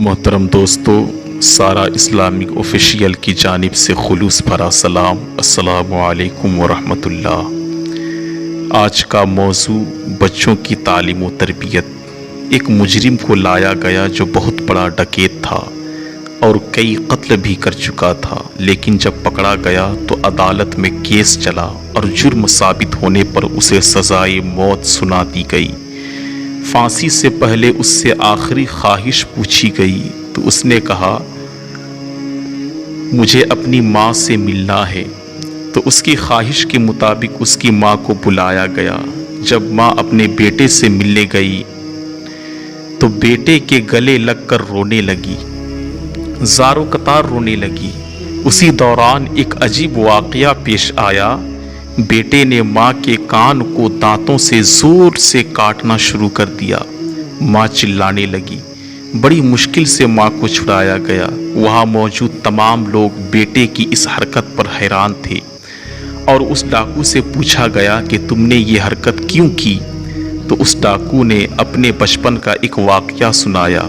محترم دوستو، سارا اسلامک آفیشیل کی جانب سے خلوص بھرا سلام۔ السلام علیکم ورحمۃ اللہ۔ آج کا موضوع بچوں کی تعلیم و تربیت۔ ایک مجرم کو لایا گیا جو بہت بڑا ڈکیت تھا اور کئی قتل بھی کر چکا تھا، لیکن جب پکڑا گیا تو عدالت میں کیس چلا اور جرم ثابت ہونے پر اسے سزائے موت سنا دی گئی۔ پھانسی سے پہلے اس سے آخری خواہش پوچھی گئی تو اس نے کہا مجھے اپنی ماں سے ملنا ہے، تو اس کی خواہش کے مطابق اس کی ماں کو بلایا گیا۔ جب ماں اپنے بیٹے سے ملنے گئی تو بیٹے کے گلے لگ کر رونے لگی، زاروں قطار رونے لگی۔ اسی دوران ایک عجیب واقعہ پیش آیا۔ بیٹے نے ماں کے کان کو دانتوں سے زور سے کاٹنا شروع کر دیا۔ ماں چلانے لگی۔ بڑی مشکل سے ماں کو چھڑایا گیا۔ وہاں موجود تمام لوگ بیٹے کی اس حرکت پر حیران تھے اور اس ڈاکو سے پوچھا گیا کہ تم نے یہ حرکت کیوں کی؟ تو اس ڈاکو نے اپنے بچپن کا ایک واقعہ سنایا۔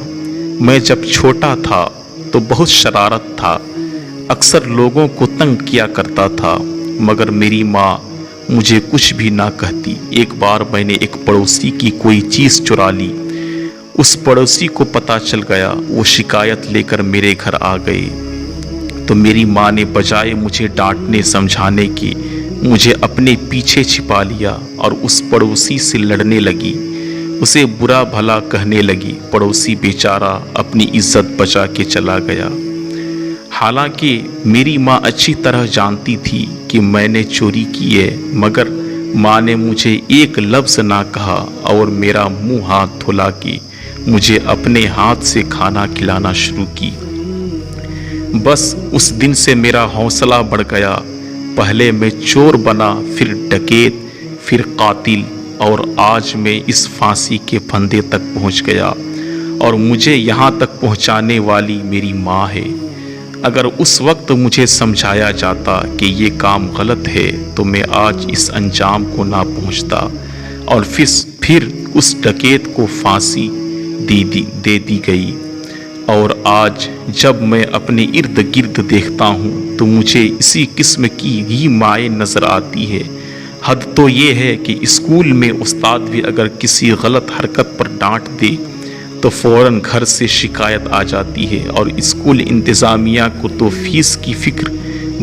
میں جب چھوٹا تھا تو بہت شرارت تھا، اکثر لوگوں کو تنگ کیا کرتا تھا، مگر میری ماں مجھے کچھ بھی نہ کہتی۔ ایک بار میں نے ایک پڑوسی کی کوئی چیز چرا لی۔ اس پڑوسی کو پتہ چل گیا، وہ شکایت لے کر میرے گھر آ گئے تو میری ماں نے بجائے مجھے ڈانٹنے سمجھانے کے مجھے اپنے پیچھے چھپا لیا اور اس پڑوسی سے لڑنے لگی، اسے برا بھلا کہنے لگی۔ پڑوسی بیچارہ اپنی عزت بچا کے چلا گیا۔ حالانکہ میری ماں اچھی طرح جانتی تھی کہ میں نے چوری کی ہے، مگر ماں نے مجھے ایک لفظ نہ کہا اور میرا منہ ہاتھ دھلا کے مجھے اپنے ہاتھ سے کھانا کھلانا شروع کی۔ بس اس دن سے میرا حوصلہ بڑھ گیا۔ پہلے میں چور بنا، پھر ڈکیت، پھر قاتل، اور آج میں اس پھانسی کے پھندے تک پہنچ گیا اور مجھے یہاں تک پہنچانے والی میری ماں ہے۔ اگر اس وقت مجھے سمجھایا جاتا کہ یہ کام غلط ہے تو میں آج اس انجام کو نہ پہنچتا اور پھر اس ڈکیت کو پھانسی دے دی گئی۔ اور آج جب میں اپنے ارد گرد دیکھتا ہوں تو مجھے اسی قسم کی ہی مائیں نظر آتی ہے۔ حد تو یہ ہے کہ اسکول میں استاد بھی اگر کسی غلط حرکت پر ڈانٹ دے تو فوراً گھر سے شکایت آ جاتی ہے، اور اسکول انتظامیہ کو تو فیس کی فکر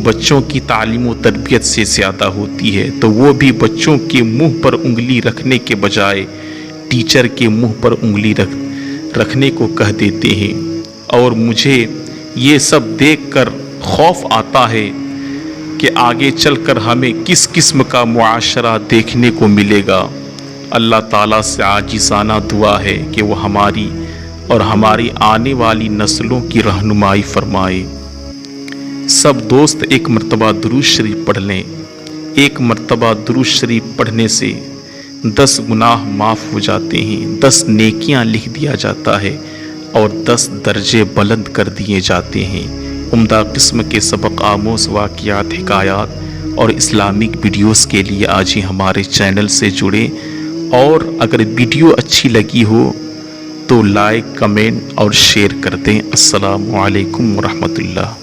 بچوں کی تعلیم و تربیت سے زیادہ ہوتی ہے، تو وہ بھی بچوں کے منہ پر انگلی رکھنے کے بجائے ٹیچر کے منہ پر انگلی رکھنے کو کہہ دیتے ہیں۔ اور مجھے یہ سب دیکھ کر خوف آتا ہے کہ آگے چل کر ہمیں کس قسم کا معاشرہ دیکھنے کو ملے گا۔ اللہ تعالیٰ سے عاجزانہ دعا ہے کہ وہ ہماری اور ہماری آنے والی نسلوں کی رہنمائی فرمائے۔ سب دوست ایک مرتبہ درود شریف پڑھ لیں۔ ایک مرتبہ درود شریف پڑھنے سے 10 گناہ معاف ہو جاتے ہیں، 10 نیکیاں لکھ دیا جاتا ہے اور 10 درجے بلند کر دیے جاتے ہیں۔ عمدہ قسم کے سبق آموز واقعات، حکایات اور اسلامک ویڈیوز کے لیے آج ہی ہمارے چینل سے جڑیں، اور اگر ویڈیو اچھی لگی ہو تو لائک، کمنٹ اور شیئر کر دیں۔ السلام علیکم ورحمۃ اللہ۔